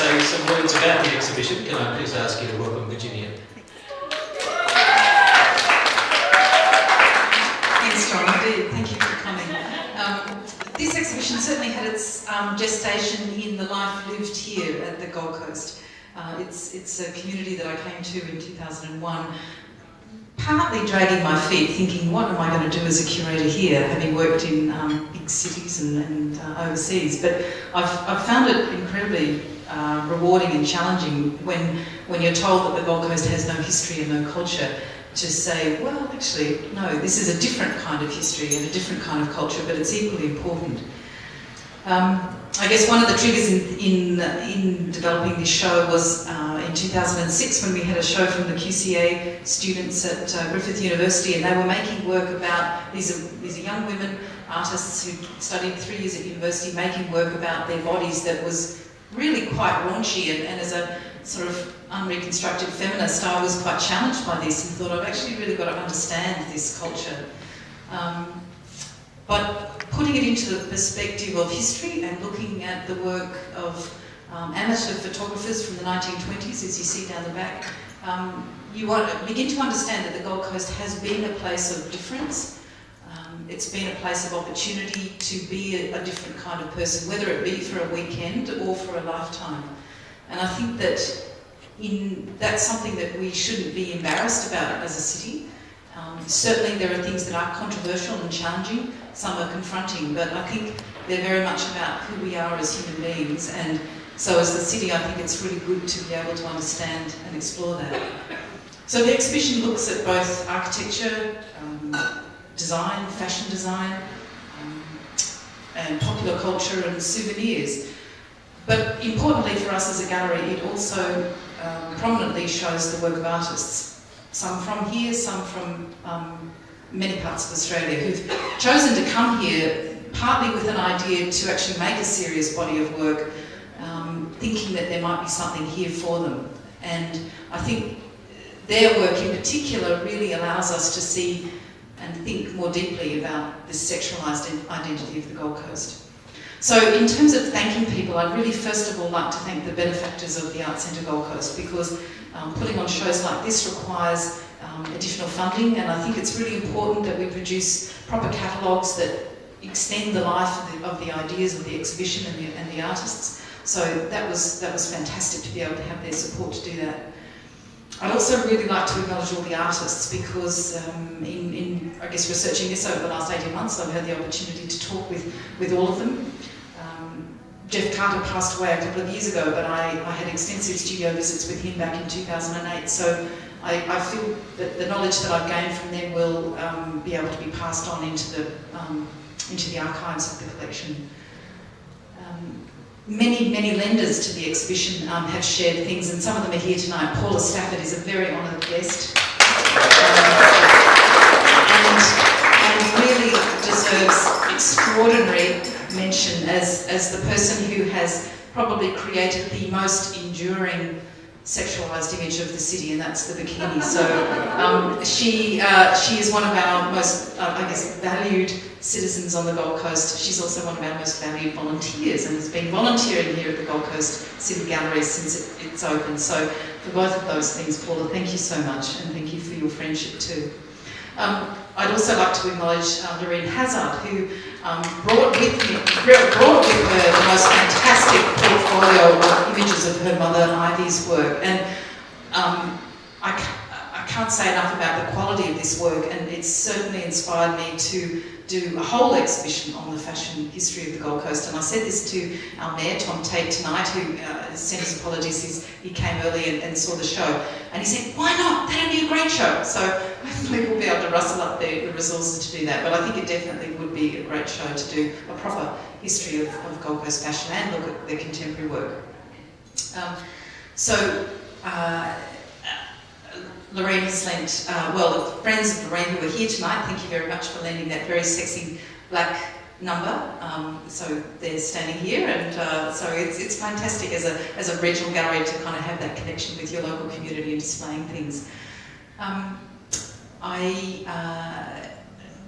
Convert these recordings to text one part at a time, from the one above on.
say some words about the exhibition, can I please ask you to welcome Virginia? Thanks, John. Thank you for coming. This exhibition certainly had its gestation in the life lived here at the Gold Coast. It's a community that I came to in 2001, partly dragging my feet, thinking, what am I going to do as a curator here, having worked in big cities and overseas. But I've found it incredibly rewarding and challenging when you're told that the Gold Coast has no history and no culture, to say, well, actually, no, this is a different kind of history and a different kind of culture, but it's equally important. I guess one of the triggers in developing this show was in 2006 when we had a show from the QCA students at Griffith University, and they were making work about, these are young women, artists who studied 3 years at university, making work about their bodies that was really quite raunchy, and as a sort of unreconstructed feminist, I was quite challenged by this and thought I've actually really got to understand this culture. But putting it into the perspective of history and looking at the work of amateur photographers from the 1920s, as you see down the back, you begin to understand that the Gold Coast has been a place of difference. It's been a place of opportunity to be a different kind of person, whether it be for a weekend or for a lifetime. And I think that that's something that we shouldn't be embarrassed about as a city. Certainly there are things that are controversial and challenging, some are confronting, but I think they're very much about who we are as human beings, and so as the city I think it's really good to be able to understand and explore that. So the exhibition looks at both architecture, design, fashion design, and popular culture and souvenirs. But importantly for us as a gallery, it also prominently shows the work of artists. Some from here, some from many parts of Australia, who've chosen to come here partly with an idea to actually make a serious body of work, thinking that there might be something here for them. And I think their work in particular really allows us to see and think more deeply about this sexualised identity of the Gold Coast. So in terms of thanking people, I'd really first of all like to thank the benefactors of the Arts Centre Gold Coast, because putting on shows like this requires additional funding, and I think it's really important that we produce proper catalogues that extend the life of the ideas of the exhibition and the artists. So that was fantastic to be able to have their support to do that. I'd also really like to acknowledge all the artists, because in I guess researching this over the last 18 months, I've had the opportunity to talk with all of them. Jeff Carter passed away a couple of years ago, but I had extensive studio visits with him back in 2008, so I feel that the knowledge that I've gained from them will be able to be passed on into the archives of the collection. Many lenders to the exhibition have shared things, and some of them are here tonight. Paula Stafford is a very honoured guest, and really deserves extraordinary mention as the person who has probably created the most enduring sexualised image of the city, and that's the bikini. So she is one of our most, I guess, valued citizens on the Gold Coast. She's also one of our most valued volunteers, and has been volunteering here at the Gold Coast City Gallery since it's opened. So for both of those things, Paula, thank you so much, and thank you for your friendship too. I'd also like to acknowledge Lorraine Hazard, who brought with her the most fantastic portfolio of images of her mother Ivy's work, and I can't say enough about the quality of this work, and it's certainly inspired me to do a whole exhibition on the fashion history of the Gold Coast. And I said this to our mayor, Tom Tate, tonight, who sent his apologies. He came early and saw the show, and he said, why not? That'd be a great show. So hopefully we'll be able to rustle up the resources to do that, but I think it definitely would be a great show to do a proper history of Gold Coast fashion and look at their contemporary work. Lorraine has lent, friends of Lorraine who are here tonight, thank you very much for lending that very sexy black number. So they're standing here, and so it's fantastic as a regional gallery to kind of have that connection with your local community and displaying things.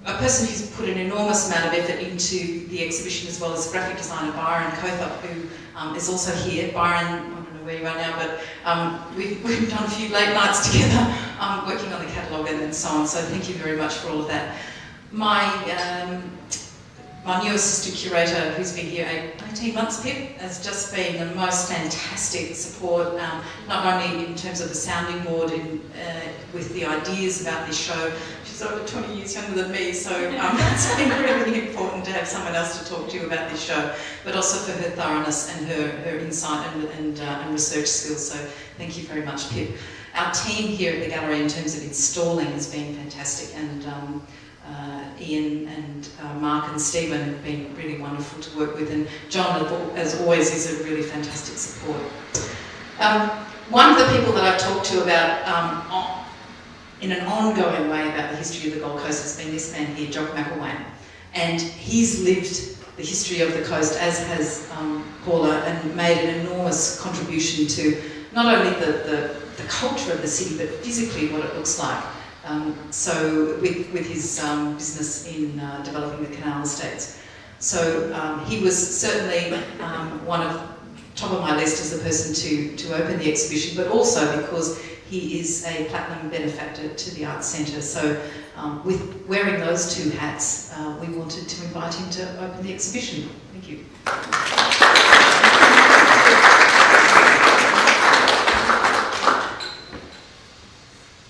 A person who's put an enormous amount of effort into the exhibition, as well as graphic designer Byron Kothop, who is also here. Byron, I don't know where you are now, but we've done a few late nights together working on the catalogue and so on, so thank you very much for all of that. My new assistant curator, who's been here 18 months, Pip, has just been the most fantastic support, not only in terms of the sounding board with the ideas about this show. She's over 20 years younger than me, so it's been really important to have someone else to talk to you about this show, but also for her thoroughness and her insight and research skills, so thank you very much, Pip. Our team here at the gallery in terms of installing has been fantastic, and Ian and Mark and Stephen have been really wonderful to work with, and John, as always, is a really fantastic support. One of the people that I've talked to about in an ongoing way about the history of the Gold Coast has been this man here, Jock McIlwain, and he's lived the history of the coast, as has Paula, and made an enormous contribution to not only the culture of the city, but physically what it looks like. So with his business in developing the canal estates. So he was certainly one of top of my list as a person to open the exhibition, but also because he is a platinum benefactor to the Arts Centre. So with wearing those two hats, we wanted to invite him to open the exhibition. Thank you.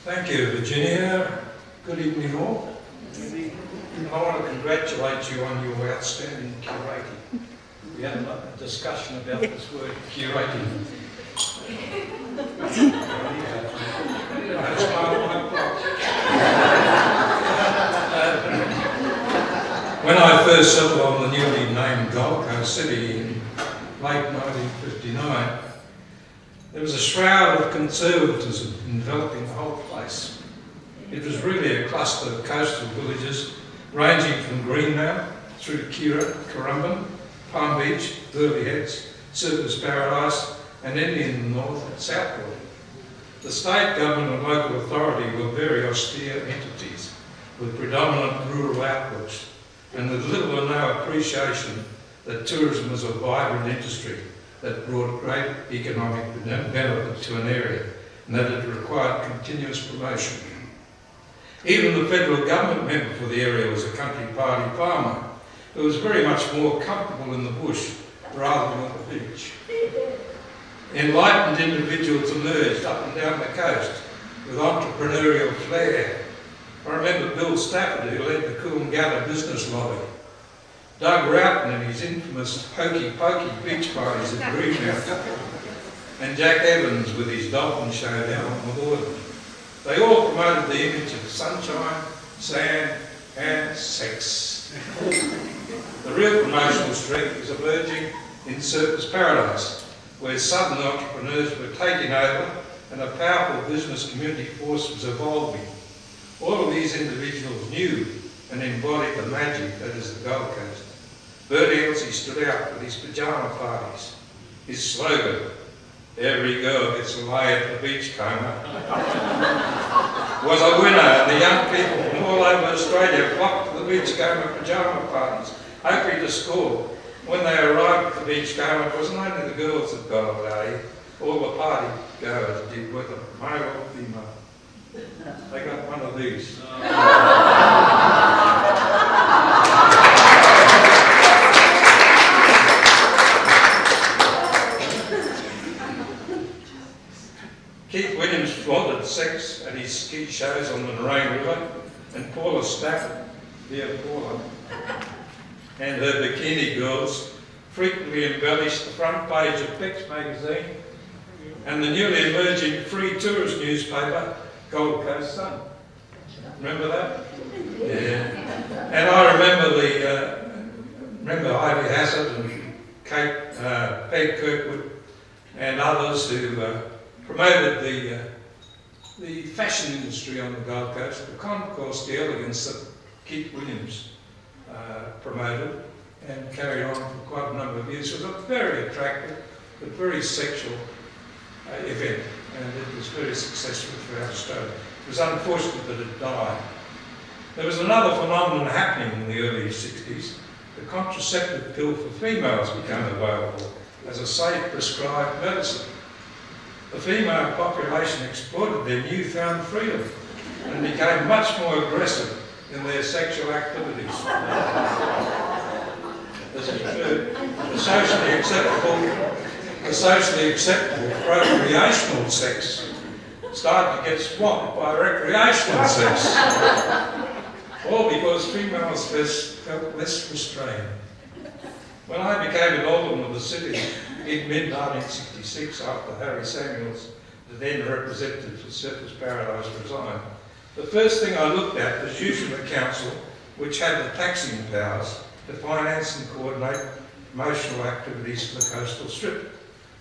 Thank you, Virginia. Good evening all. I want to congratulate you on your outstanding curating. We had a discussion about this word, curating. When I first settled on the newly named Gold Coast City in late 1959, there was a shroud of conservatism enveloping the whole place. It was really a cluster of coastal villages ranging from Greenmount through to Corrigan, Palm Beach, Burleigh Heads, Surfers Paradise, and ending in the north at Southport. The state government and local authority were very austere entities with predominant rural outputs and with little or no appreciation that tourism was a vibrant industry that brought great economic benefit to an area and that it required continuous promotion. Even the federal government member for the area was a country party farmer who was very much more comfortable in the bush rather than at the beach. Enlightened individuals emerged up and down the coast with entrepreneurial flair. I remember Bill Stafford, who led the Coolangatta business lobby, Doug Roughton and his infamous hokey pokey beach parties at Greenmount, and Jack Evans with his dolphin show down on the water. They all promoted the image of sunshine, sand and sex. The real promotional strength was emerging in Surfers Paradise, where southern entrepreneurs were taking over and a powerful business community force was evolving. All of these individuals knew and embodied the magic that is the Gold Coast. Bert Elsie stood out with his pyjama parties. His slogan, "Every girl gets a lay at the beachcomber," was a winner, and the young people from all over Australia flocked to the beachcomber pyjama parties, hoping to score. When they arrived at the beachcomber, it wasn't only the girls that got a lay, all the party goers did, whether male or female. They got one of these. Keith Williams flaunted sex at his ski shows on the Nerang River, and Paula Stafford, dear Paula, and her bikini girls frequently embellished the front page of Beck's magazine and the newly emerging free tourist newspaper, Gold Coast Sun. Remember that? Yeah. And I remember Ivy Hassett and Kate Peg Kirkwood and others who promoted the fashion industry on the Gold Coast, the concourse, the elegance that Keith Williams promoted and carried on for quite a number of years. It was a very attractive but very sexual event, and it was very successful throughout Australia. It was unfortunate that it died. There was another phenomenon happening in the early 60s. The contraceptive pill for females became available as a safe prescribed medicine. the female population exploited their newfound freedom and became much more aggressive in their sexual activities. This is true. The socially acceptable procreational sex started to get swamped by recreational sex. All because females felt less restrained. When I became an alderman of the city in mid-1966, after Harry Samuels, the then representative for Surfers Paradise, resigned, the first thing I looked at was using the council, which had the taxing powers, to finance and coordinate promotional activities for the coastal strip.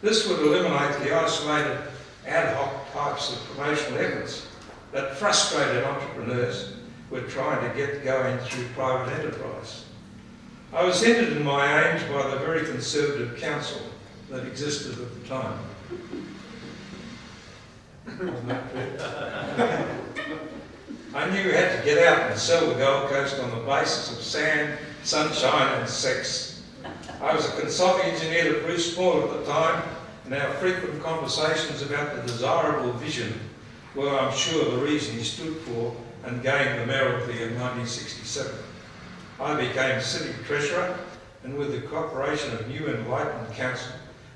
This would eliminate the isolated ad hoc types of promotional efforts that frustrated entrepreneurs who were trying to get going through private enterprise. I was hindered in my aims by the very conservative council that existed at the time. Wasn't that clear? I knew we had to get out and sell the Gold Coast on the basis of sand, sunshine and sex. I was a consulting engineer to Bruce Small at the time, and our frequent conversations about the desirable vision were, I'm sure, the reason he stood for and gained the mayoralty in 1967. I became city treasurer, and with the cooperation of New Enlightened Council,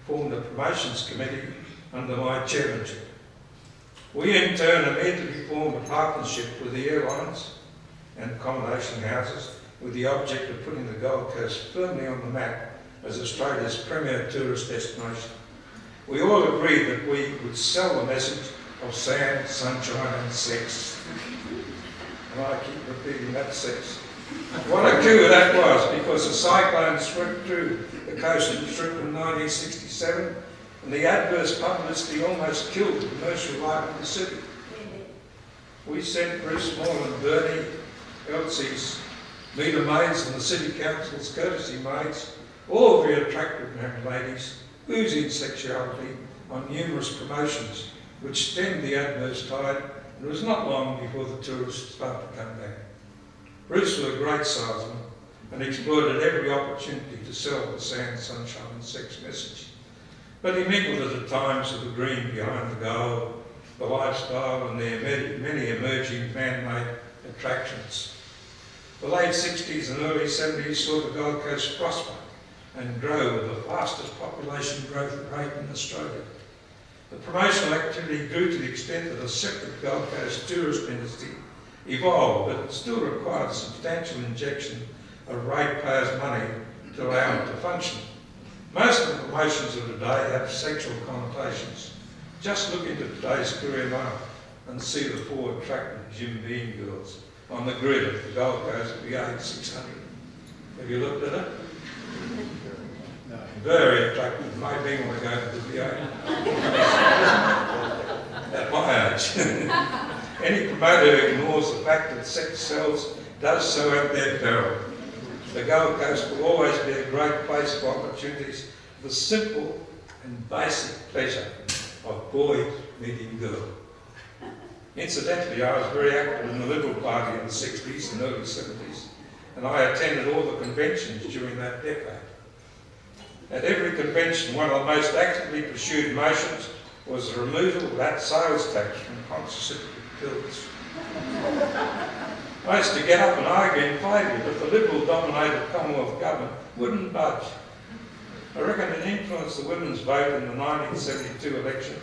formed a promotions committee under my chairmanship. We in turn immediately formed a partnership with the airlines and accommodation houses with the object of putting the Gold Coast firmly on the map as Australia's premier tourist destination. We all agreed that we would sell the message of sand, sunshine and sex. And I keep repeating that sex. What a coup that was, because a cyclone swept through the coastal strip in 1967 and the adverse publicity almost killed the commercial life of the city. We sent Bruce Small and Bernie Elsie's meter maids and the City Council's courtesy maids, all very attractive young ladies, oozing sexuality, on numerous promotions which stemmed the adverse tide, and it was not long before the tourists started to come back. Bruce was a great salesman and exploited every opportunity to sell the sand, sunshine and sex message. But he mingled at times with the green behind the gold, the lifestyle and their many emerging man-made attractions. The late 60s and early 70s saw the Gold Coast prosper and grow with the fastest population growth rate in Australia. The promotional activity grew to the extent that a separate Gold Coast tourist industry evolved, but it still required a substantial injection of ratepayers' money to allow it to function. Most of the promotions of today have sexual connotations. Just look into today's career now and see the four attractive Jim Beam girls on the grid of the Gold Coast V8 600. Have you looked at it? No. Very attractive. Maybe want to go to the V8. At my age. Any promoter who ignores the fact that sex sells does so at their peril. The Gold Coast will always be a great place for opportunities for the simple and basic pleasure of boy meeting girl. Incidentally, I was very active in the Liberal Party in the 60s and early 70s, and I attended all the conventions during that decade. At every convention, one of the most actively pursued motions was the removal of that sales tax from contraceptive pills. I used to get up and argue in favour, but the Liberal-dominated Commonwealth government wouldn't budge. I reckon it influenced the women's vote in the 1972 election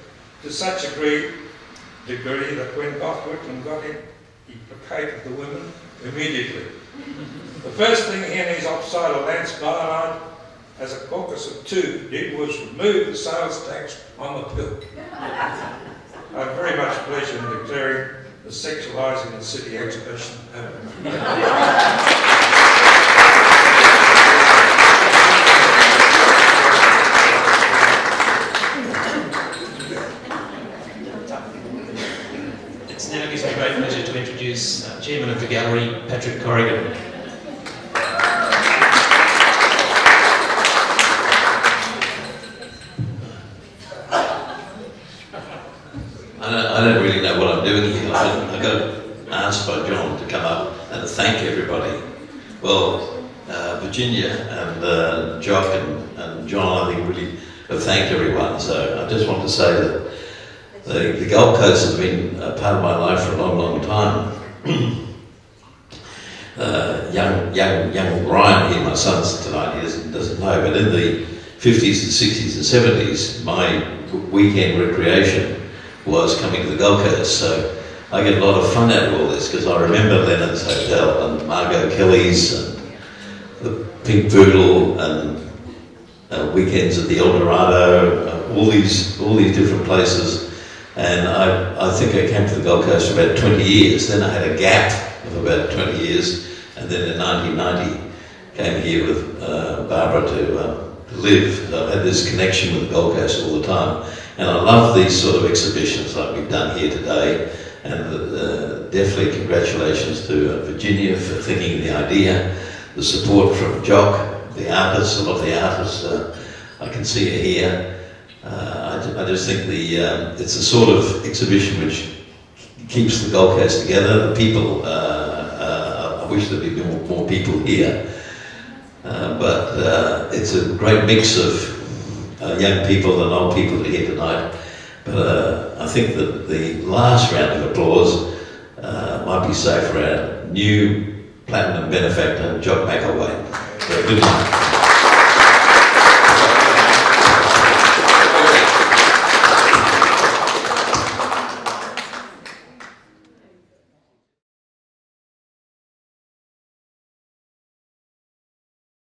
to such a degree that when Gough Whitlam got in, he placated the women immediately. The first thing he and his offsider Lance Barnard, as a caucus of two, did was remove the sales tax on the pill. I have very much pleasure in declaring the Sexualising the City exhibition open. It now gives me great pleasure to introduce Chairman of the Gallery, Patrick Corrigan. I don't really know what I'm doing here. I got asked by John to come up and thank everybody. Well, Virginia and Jock and John, I think, really have thanked everyone. So I just want to say that the Gold Coast has been a part of my life for a long, long time. Young Ryan here, my son's tonight, he doesn't know, but in the 50s and 60s and 70s, my weekend recreation was coming to the Gold Coast. So I get a lot of fun out of all this, because I remember Lennon's Hotel and Margot Kelly's and the Pink Poodle and weekends at the El Dorado, all these different places. And I think I came to the Gold Coast for about 20 years. Then I had a gap of about 20 years, and then in 1990 came here with Barbara to live. So I've had this connection with the Gold Coast all the time. And I love these sort of exhibitions like we've done here today. And definitely congratulations to Virginia for thinking of the idea, the support from Jock, the artists, a lot of the artists, I can see are here. I just think it's a sort of exhibition which keeps the Gold Coast together. The people, I wish there'd be more people here, but it's a great mix of young people and old people that are here tonight. But I think that the last round of applause might be safe for our new Platinum benefactor, Jock McIlwain. So good night.